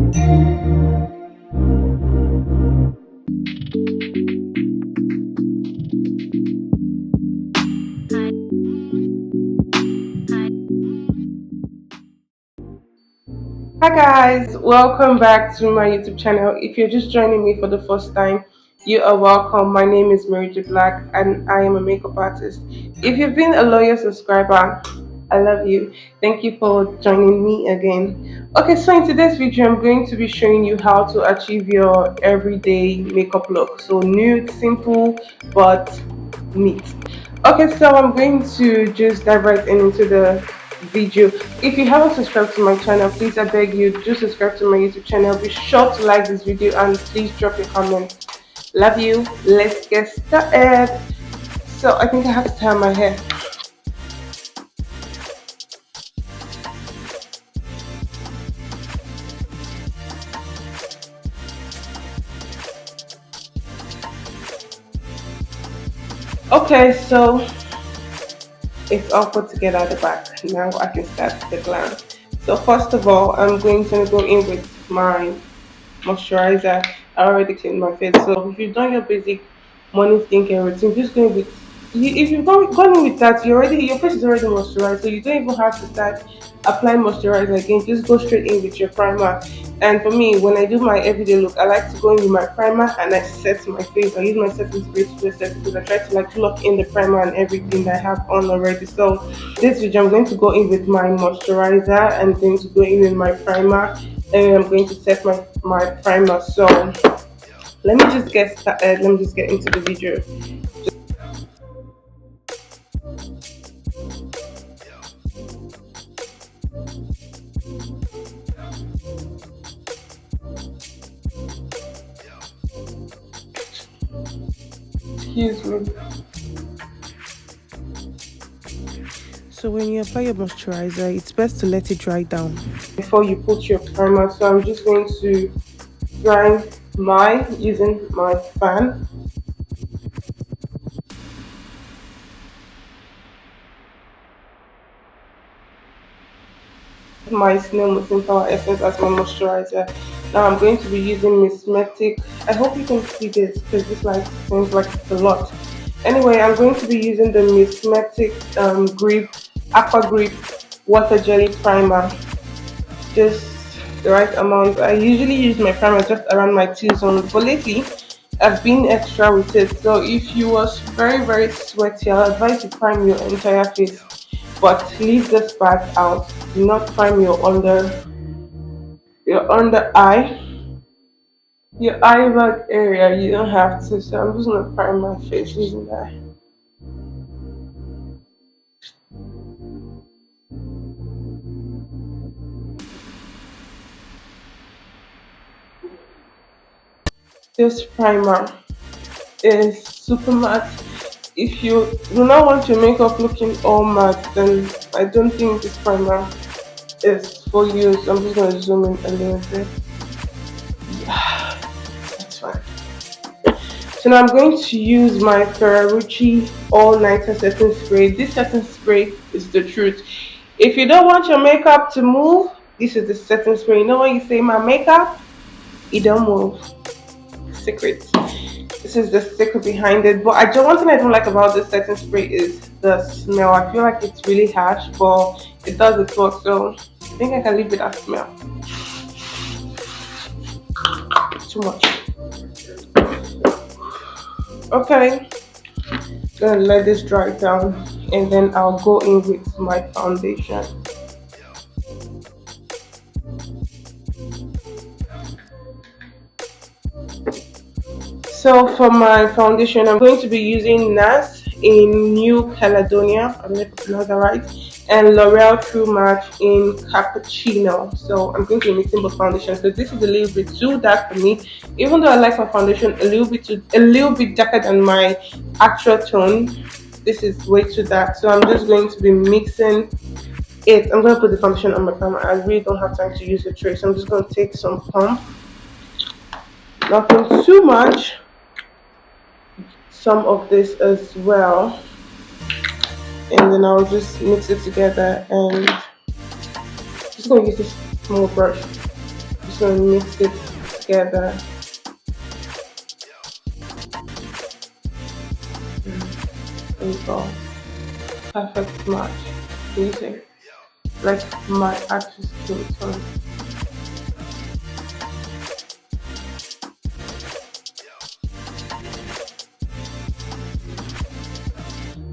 Hi guys, welcome back to my YouTube channel. If you're just joining me for the first time, you are welcome. My name is Black and I am a makeup artist. If you've been a loyal subscriber, I love you. Thank you for joining me again. Okay, so in today's video, I'm going to be showing you how to achieve your everyday makeup look. So nude, simple, but neat. Okay, so I'm going to just dive right into the video. If you haven't subscribed to my channel, please I beg you do subscribe to my YouTube channel. Be sure to like this video and please drop your comment. Love you. Let's get started. So I think I have to tie my hair. Okay, so it's all put together at the back. Now I can start the glam. So first of all, I'm going to go in with my moisturizer. I already cleaned my face. So if you've done your basic morning skincare routine, just go with if you've gone in with that, your face is already moisturized, so you don't even have to start applying moisturizer again. Just go straight in with your primer. And for me, when I do my everyday look, I like to go in with my primer and I set my face. I use my setting spray to set because I try to like lock in the primer and everything that I have on already. So this video, I'm going to go in with my moisturizer. I'm going to go in with my primer and I'm going to set my primer. So let me just get started. Let me just get into the video. Excuse me. So when you apply your moisturizer, it's best to let it dry down before you put your primer. So I'm just going to dry using my fan. My snail mucin power essence as my moisturizer. Now I'm going to be using Miss Metics. I hope you can see this because this light seems like it's a lot. Anyway, I'm going to be using the Miss Metics Grip Aqua Grip Water Jelly Primer. Just the right amount. I usually use my primer just around my T-zone, but lately I've been extra with it. So if you was very sweaty, I'll advise you prime your entire face, but leave this part out. Do not prime your under eye bag area. You don't have to. So I'm just gonna prime my face using that. This primer is super matte. If you do not want your makeup looking all matte, then I don't think this primer is for you. So I'm just gonna zoom in a little bit. Yeah, that's fine. So now I'm going to use my Ferrarucci All Nighter setting spray. This setting spray is the truth. If you don't want your makeup to move, this is the setting spray. You know when you say my makeup, it don't move. Secret. This is the secret behind it. But one thing I don't like about this setting spray is the smell. I feel like it's really harsh, but it does its work. So I think I can live with that smell. Too much. Okay, gonna let this dry down and then I'll go in with my foundation. So for my foundation, I'm going to be using Nars in New Caledonia, I don't know if I pronounced that right, and L'Oreal True Match in Cappuccino. So I'm going to be mixing both foundations. So this is a little bit too dark for me, even though I like my foundation a little bit darker than my actual tone. This is way too dark, so I'm just going to be mixing it. I'm going to put the foundation on my primer. I really don't have time to use the tray, so I'm just going to take some pump, nothing too much. Some of this as well, and then I'll just mix it together and just gonna use this small brush. just going to mix it together. There you go. Perfect match. Easy. Like my actual skin tone.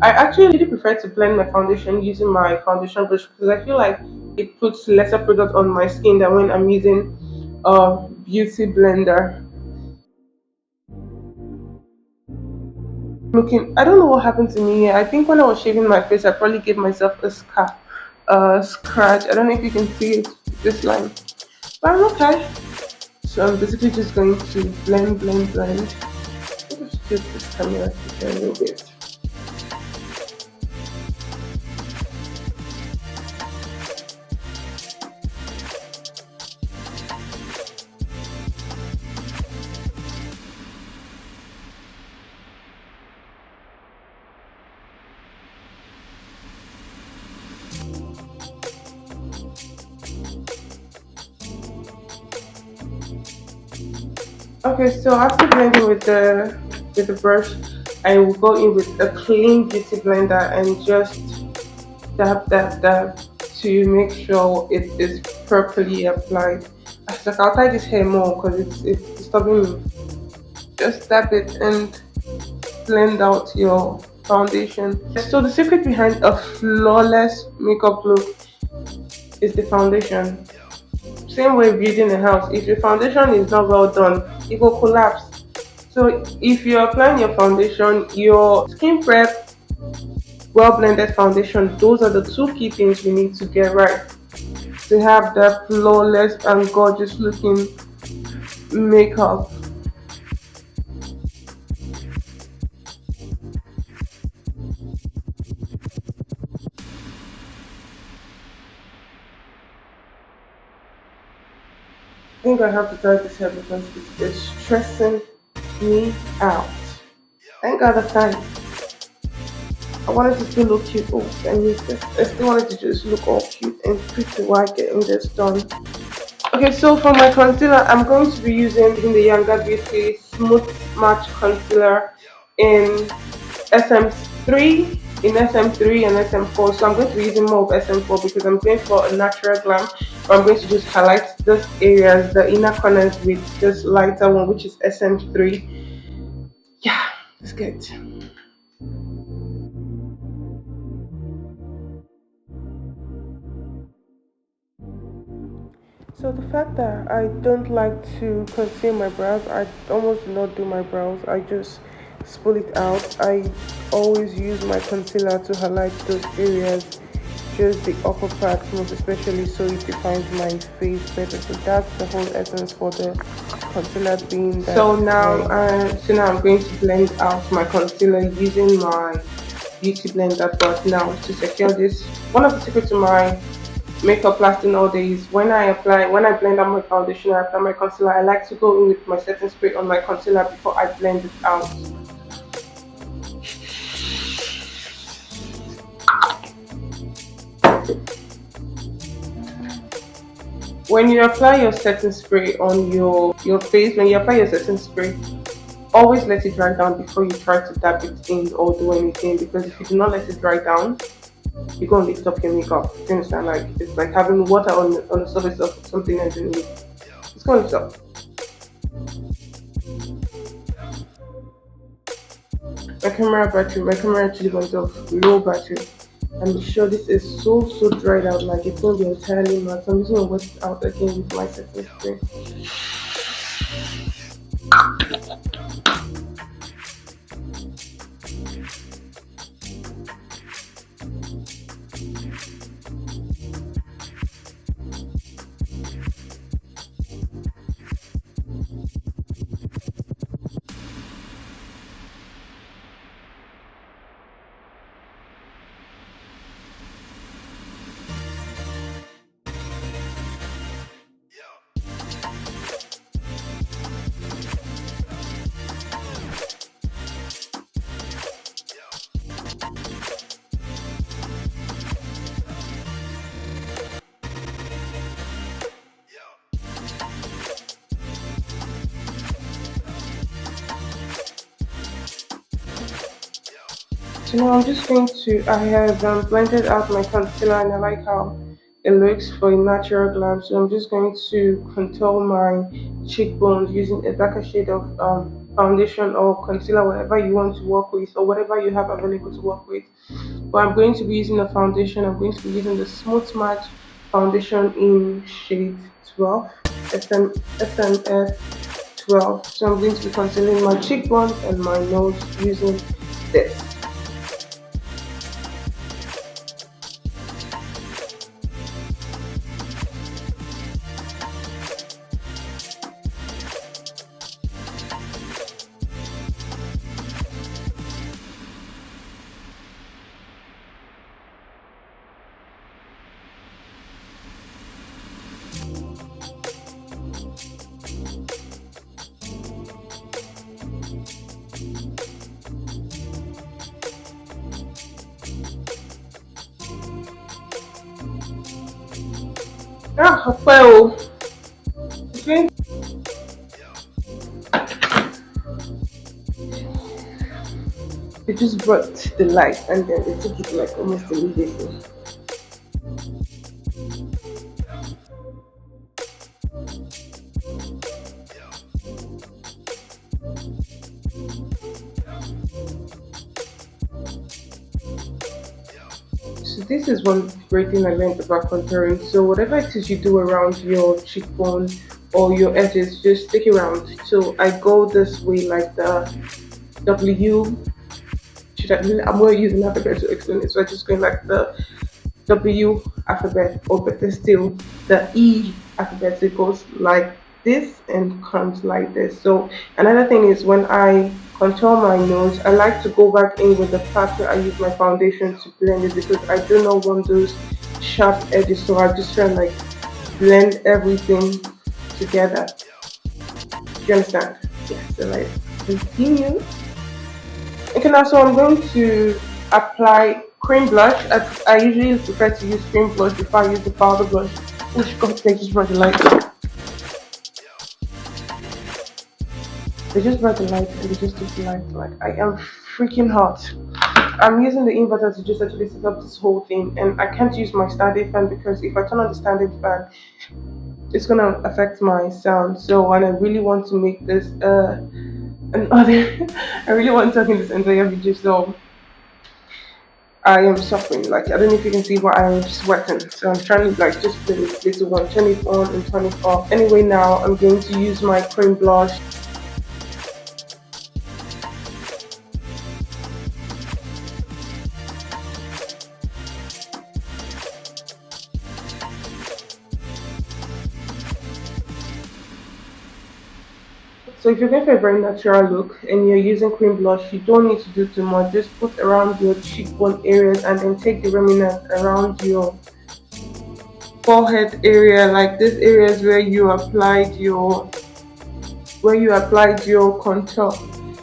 I actually really prefer to blend my foundation using my foundation brush because I feel like it puts lesser product on my skin than when I'm using a beauty blender. Looking, I don't know what happened to me here. I think when I was shaving my face, I probably gave myself a scratch. I don't know if you can see it, this line, but I'm okay. So I'm basically just going to blend, blend, blend. I'll just tilt this camera here a little bit. Okay, so after blending with the brush, I will go in with a clean beauty blender and just dab, dab, dab to make sure it is properly applied. I was like, I'll tie this hair more because it's disturbing me. Just dab it and blend out your foundation. So the secret behind a flawless makeup look is the foundation. Same way building a house. If your foundation is not well done, it will collapse. So if you're applying your foundation, your skin prep, well blended foundation, those are the two key things we need to get right to have that flawless and gorgeous looking makeup. I think I have to try this hair because it's stressing me out. Thank God I time. I wanted to still look cute. Oh, I need this. I still wanted to just look all cute and pretty while getting this done. Okay, so for my concealer, I'm going to be using the Yanga Beauty Smooth Match Concealer in SM3, SM3 and SM4. So I'm going to be using more of SM4 because I'm going for a natural glam. But I'm going to just highlight those areas, the inner corners with this lighter one, which is SM3. Yeah, let's get it. So the fact that I don't like to conceal my brows, I almost do not do my brows. I just spool it out. I always use my concealer to highlight those areas, just the upper part most especially, so it defines my face better. So that's the whole essence for the concealer being that. So now I'm going to blend out my concealer using my beauty blender. But now to secure this, one of the secrets to my makeup lasting all day is when I blend out my foundation, I apply my concealer, I like to go in with my setting spray on my concealer before I blend it out. When you apply your setting spray on your face, when you apply your setting spray, always let it dry down before you try to dab it in or do anything, because if you do not let it dry down, you're going to lift up your makeup. You understand? Like, it's like having water on the surface of something underneath. It's going to lift up. My camera actually went off low battery. I'm sure this is so dried out, like it's going to be entirely matte. So I'm just going to wet it out again with my setting spray. So now I'm just going to, I have blended out my concealer and I like how it looks for a natural glam. So I'm just going to contour my cheekbones using a darker shade of foundation or concealer, whatever you want to work with or whatever you have available to work with. But I'm going to be using a foundation. I'm going to be using the Smooth Match foundation in shade 12, SMS 12. So I'm going to be concealing my cheekbones and my nose using this. Ah, well, okay. They just brought the light and then they took it like almost immediately. So this is one great thing I learned about contouring. So whatever it is you do around your cheekbone or your edges, just stick it around. So I go this way like the W. Should I? I'm going to use an alphabet to explain it. So I'm just going like the W alphabet, or better still, the E alphabet. It goes like this and comes like this. So another thing is when I contour my nose, I like to go back in with the part where I use my foundation to blend it because I do not want those sharp edges. So I just try and like blend everything together. Do you understand? Yes. So like continue. Okay, now so I'm going to apply cream blush. I usually prefer to use cream blush before I use the powder blush. Which God, they just brought the light. They just brought the light and they just took the light. Like I am freaking hot. I'm using the inverter to just actually set up this whole thing, and I can't use my standing fan because if I turn on the standing fan, it's gonna affect my sound. So, and I really want to make this another. I really want to talk in this entire video. So I am suffering. Like I don't know if you can see, but I am sweating. So I'm trying to like just play this little one, turn it on and turn it off. Anyway, now I'm going to use my cream blush. So if you're going for a very natural look and you're using cream blush, you don't need to do too much. Just put around your cheekbone areas and then take the remnant around your forehead area, like this areas where you applied your contour.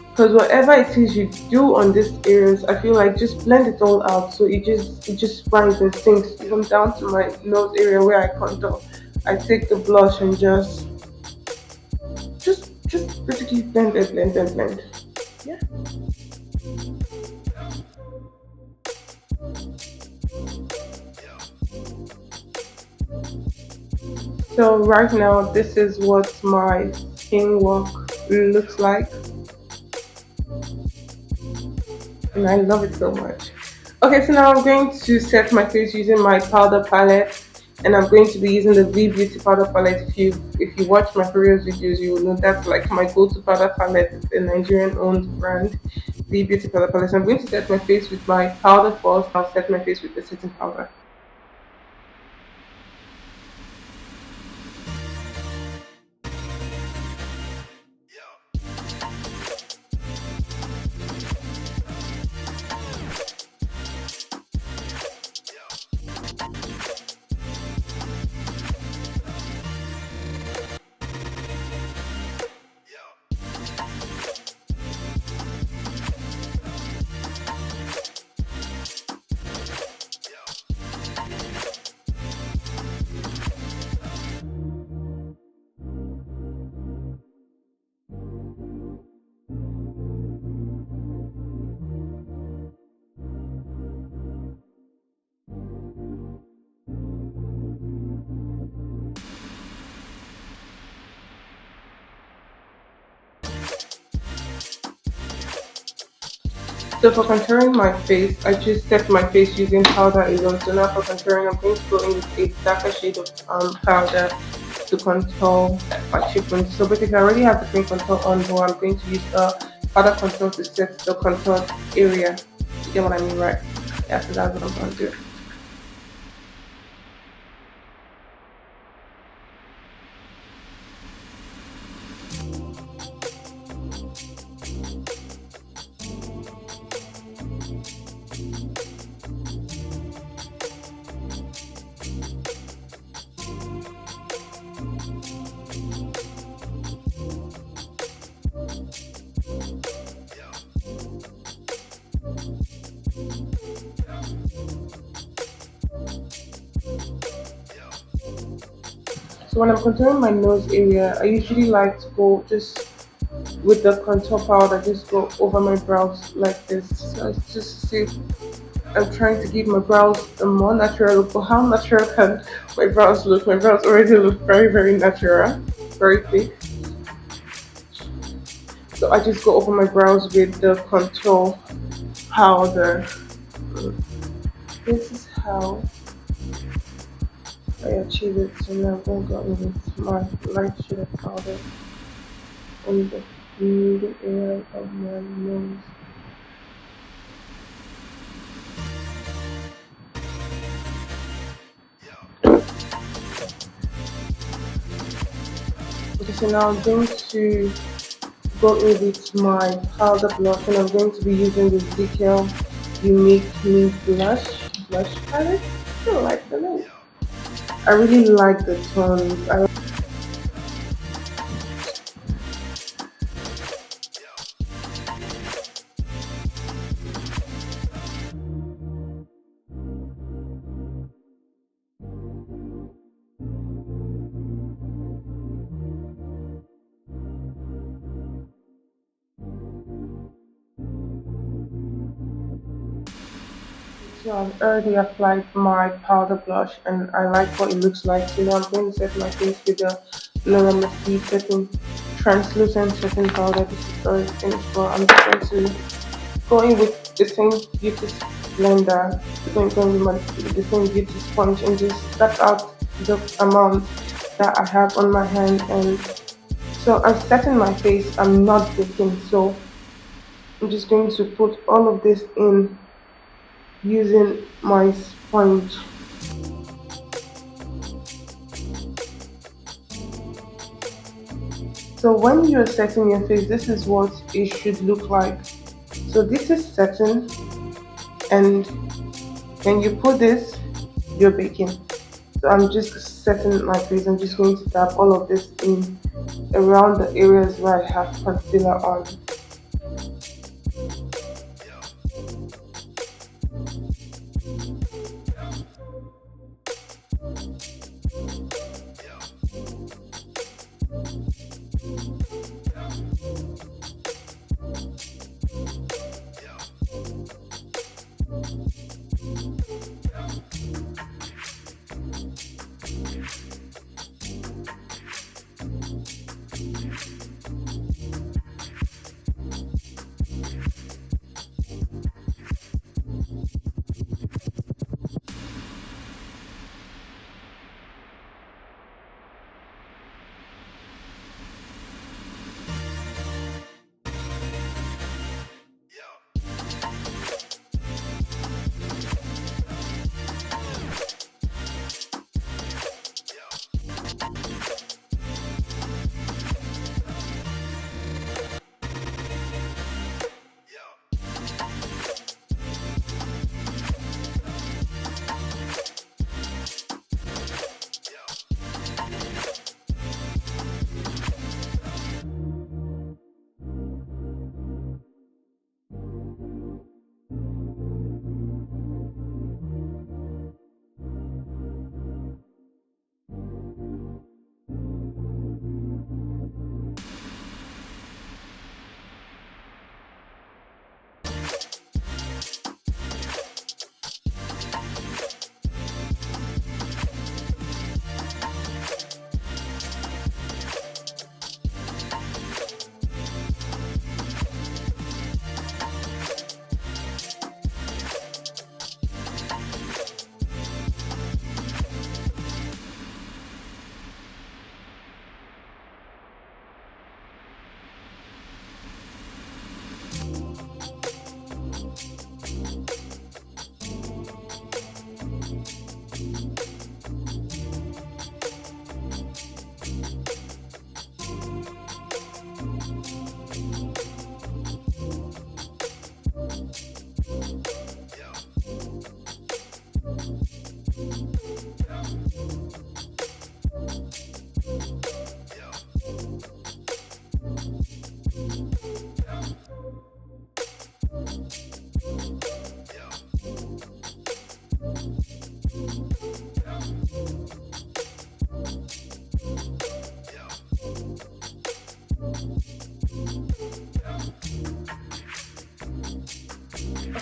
Because whatever it is you do on these areas, I feel like just blend it all out so it just runs and sinks even down to my nose area where I contour. I take the blush and just basically blend it, blend. Yeah. So right now this is what my skin work looks like. And I love it so much. Okay, so now I'm going to set my face using my powder palette, and I'm going to be using the Veebeauty powder palette. If you watch my previous videos, you will know that's like my go-to powder palette. It's a Nigerian-owned brand, Veebeauty powder palette. So I'm going to set my face with my powder first. I'll set my face with the setting powder. So for contouring my face, I just set my face using powder alone. So now for contouring, I'm going to go in with a darker shade of powder to contour my cheekbones. So basically, I already have the cream contour on, but I'm going to use powder contour to set the contour area. You get what I mean, right? Yeah, so that's what I'm going to do. So when I'm contouring my nose area, I usually like to go just with the contour powder, just go over my brows like this. So it's just see, I'm trying to give my brows a more natural look. But how natural can my brows look? My brows already look very, very natural, very thick. So I just go over my brows with the contour powder. This is how I achieve it. So now I'm going to go in with my light shade of powder on the middle area of my nose. Okay, so now I'm going to go in with my powder blush, and I'm going to be using the Zikel Unique Nude Blush palette. I don't like the name. I really like the tones. So I've already applied my powder blush and I like what it looks like. So now I'm going to set my face with the mercier setting translucent setting powder. This is very finished, but I'm just going to go in with the same beauty blender, going with the same beauty sponge and just cut out the amount that I have on my hand. And so I'm setting my face, I'm not baking, so I'm just going to put all of this in using my sponge. So when you're setting your face, this is what it should look like. So this is setting, and when you put this, you're baking. So I'm just setting my face. I'm just going to tap all of this in around the areas where I have concealer on.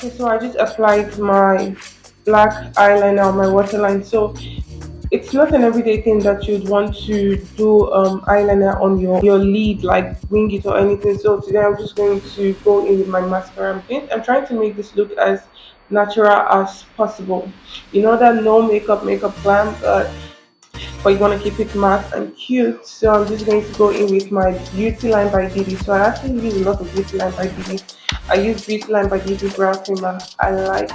Okay, so I just applied my black eyeliner on my waterline. So it's not an everyday thing that you'd want to do eyeliner on your lid, like wing it or anything. So today I'm just going to go in with my mascara. I'm trying to make this look as natural as possible. You know that no makeup glam, but you want to keep it matte and cute. So I'm just going to go in with my Beauty Line by Didi. So I actually use a lot of Beauty Line by Didi. I use Beauty Line by Didi brow creamer. I like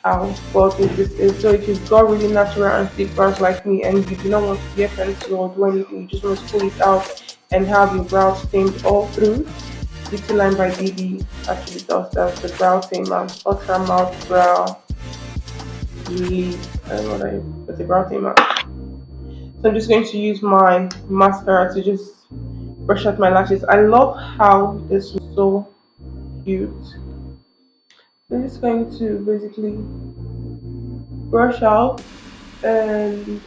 how gorgeous this is. So if you've got really natural and thick brows like me and you do not want to get pencil or do anything, you just want to pull it out and have your brows stained all through, Beauty Line by Didi actually does that. The brow tamer, ultra mouth brow relief. I don't know what what's a brow tamer. So I'm just going to use my mascara to just brush out my lashes. I love how this is so cute. I'm just going to basically brush out, and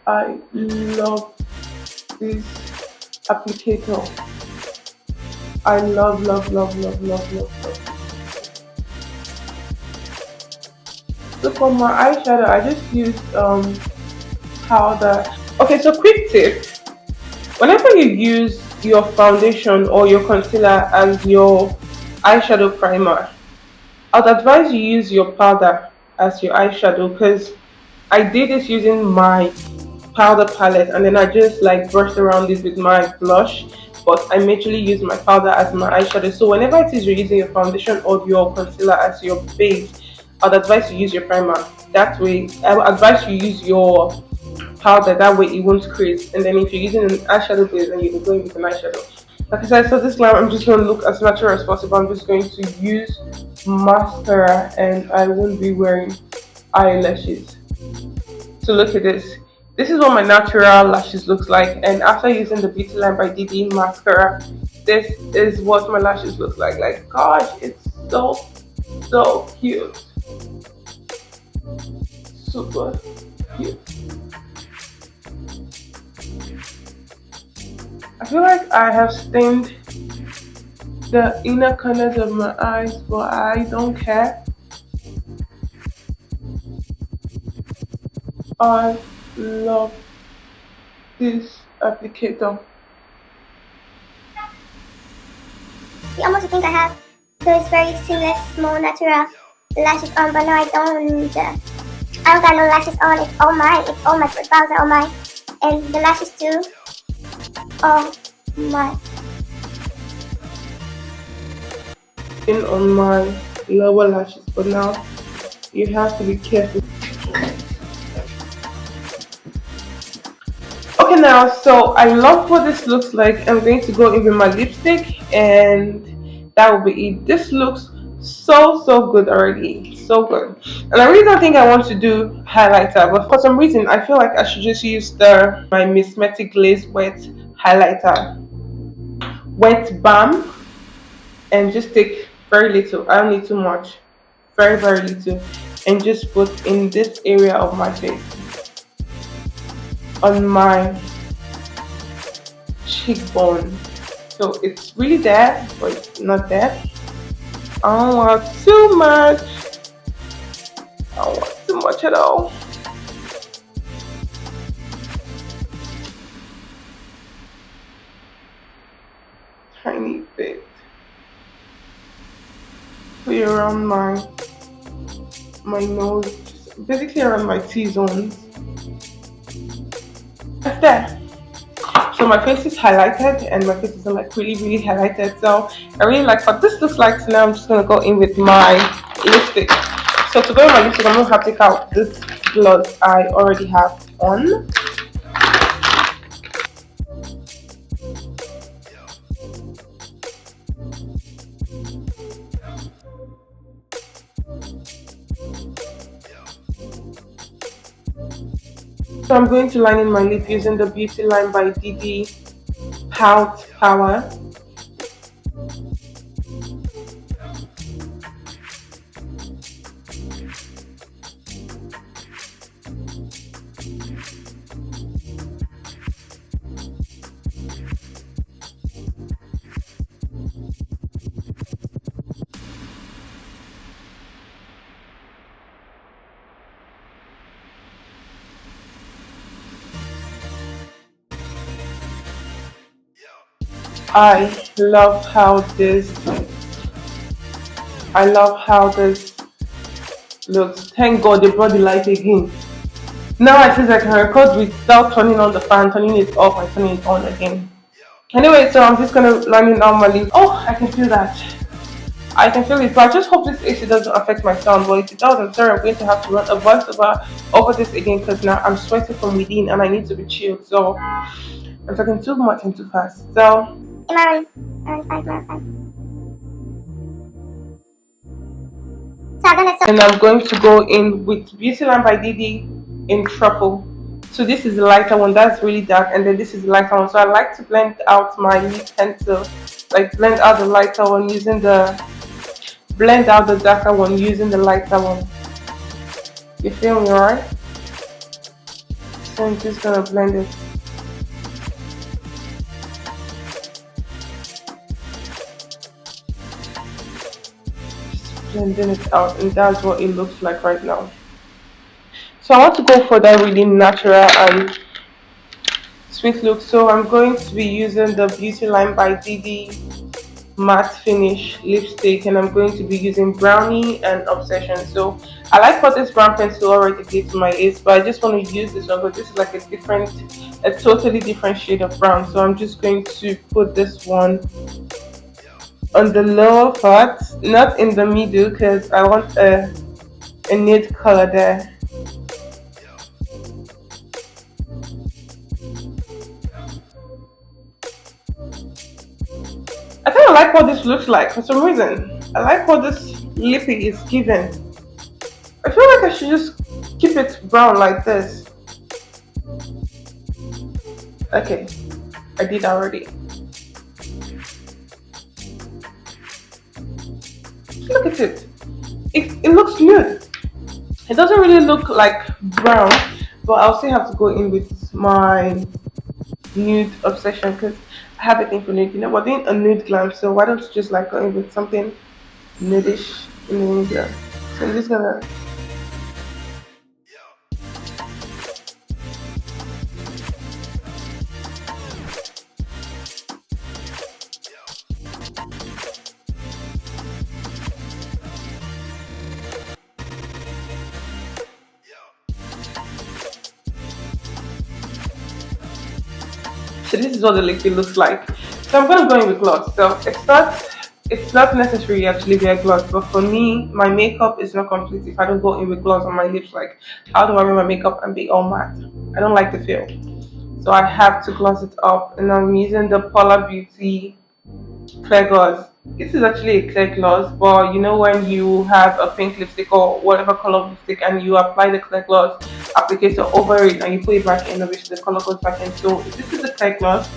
I love this applicator. I love. So for my eyeshadow, I just used powder. Okay, so quick tip: whenever you use your foundation or your concealer as your eyeshadow primer, I'd advise you use your powder as your eyeshadow, because I did this using my powder palette and then I just like brushed around it with my blush, but I majorly use my powder as my eyeshadow. So whenever it is you're using your foundation or your concealer as your base, I'd advise you use your primer. That way, I would advise you use your powder, that way it won't crease. And then if you're using an eyeshadow base, then you can go in with an eyeshadow. Like I said, so this time I'm just going to look as natural as possible. I'm just going to use mascara and I won't be wearing eyelashes. So look at this. This is what my natural lashes looks like, and after using the Beauty Line by Didi mascara, this is what my lashes look like. Like, gosh, it's so cute. Super cute. I feel like I have stained the inner corners of my eyes, but I don't care. I love this applicator. You almost think I have those very seamless, small, natural lashes on, but no, I don't. I don't got no lashes on. It's all mine. It's all my brows are all mine, and the lashes too. Oh my! On my lower lashes, but now you have to be careful. Okay, now, so I love what this looks like. I'm going to go in with my lipstick, and that will be it. This looks so good already, so good. And I really don't think I want to do highlighter, but for some reason I feel like I should just use the my Miss Metic Glaze wet highlighter, wet balm, and just take very little. I don't need too much, very little, and just put in this area of my face, on my cheekbone. So it's really there, but it's not there. I don't want too much. I don't want too much at all. Tiny bit. Put it around my nose, just basically around my T-zones. That's there. So my face is highlighted and my face is like really highlighted. So I really like what this looks like. So now I'm just gonna go in with my lipstick. So to go with my lipstick, I'm gonna have to take out this gloss I already have on. So I'm going to line in my lip using the Beauty Line by Didi Pout Power. I love how this I love how this looks. Thank God they brought the light again. Now I feel like I can record without turning on the fan, turning it off and turning it on again. Anyway, so I'm just gonna line it normally. Oh, I can feel that. I can feel it, but I just hope this AC doesn't affect my sound. But if it does, I'm sorry, I'm going to have to run a voiceover over this again because now I'm sweating from within and I need to be chilled. So I'm talking too much and too fast. So and I'm going to go in with BeautylinebyDidi in truffle. So this is the lighter one that's really dark, and then this is the lighter one. So I like to blend out my lip pencil, like blend out the lighter one using the blend out the darker one using the lighter one. You feel me, alright? So I'm just gonna blend it. Just blending it out, and that's what it looks like right now. So I want to go for that really natural and sweet look. So I'm going to be using the BeautylinebyDidi matte finish lipstick, and I'm going to be using Brownie and Obsession. So I like what this brown pencil already did to my face, but I just want to use this one because this is like a totally different shade of brown. So I'm just going to put this one on the lower part, not in the middle, because I want a nude color there. I kind of like what this looks like for some reason. I like what this lippy is giving. I feel like I should just keep it brown like this. Okay, I did already. Look at it. It looks nude. It doesn't really look like brown, but I'll still have to go in with my nude obsession because I have a thing for nude. You know, we're doing a nude glam, so why don't you just like go in with something nudish in the middle? So I'm just gonna. So this is what the liquid looks like. So I'm gonna go in with gloss. So it's not necessary you actually wear gloss, but for me, my makeup is not complete if I don't go in with gloss on my lips. Like, how do I wear my makeup and be all matte? I don't like the feel. So I have to gloss it up, and I'm using the Paula Beauty clear gloss. This is actually a clear gloss, but you know when you have a pink lipstick or whatever color lipstick and you apply the clear gloss applicator over it and you put it back in, obviously the color goes back in. So this is a clear gloss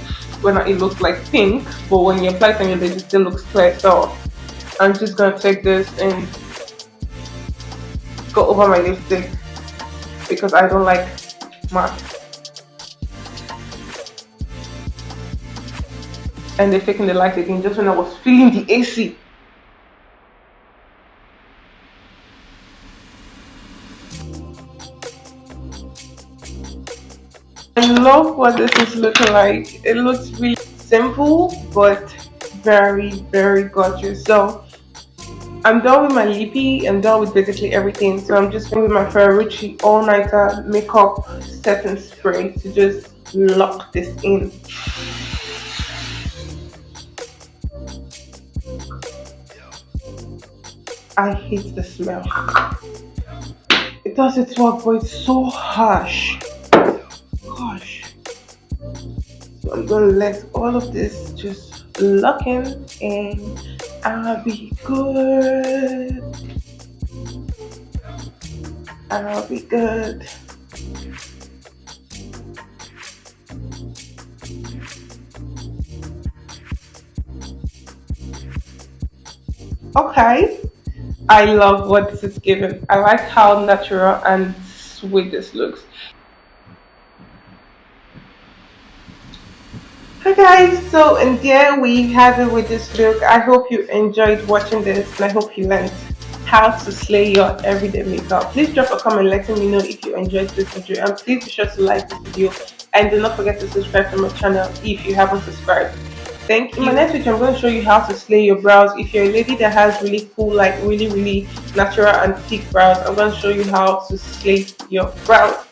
when it looks like pink, but when you apply it on your lips, it still looks clear. So I'm just gonna take this and go over my lipstick because I don't like matte. And they're taking the light again just when I was feeling the AC. I love what this is looking like. It looks really simple but very, very gorgeous. So I'm done with my lippy. I'm done with basically everything. So I'm just going with my Ferrarucci All Nighter makeup setting spray to just lock this in. I hate the smell. It does its work, but it's so harsh. Gosh. So I'm gonna let all of this just lock in and I'll be good. I'll be good. Okay. I love what this is giving. I like how natural and sweet this looks. Hi guys, so and there we have it with this look. I hope you enjoyed watching this and I hope you learned how to slay your everyday makeup. Please drop a comment letting me know if you enjoyed this video, and please be sure to like this video and do not forget to subscribe to my channel if you haven't subscribed. Thank in my next video, I'm going to show you how to slay your brows. If you're a lady that has really full, like really, really natural and thick brows, I'm going to show you how to slay your brows.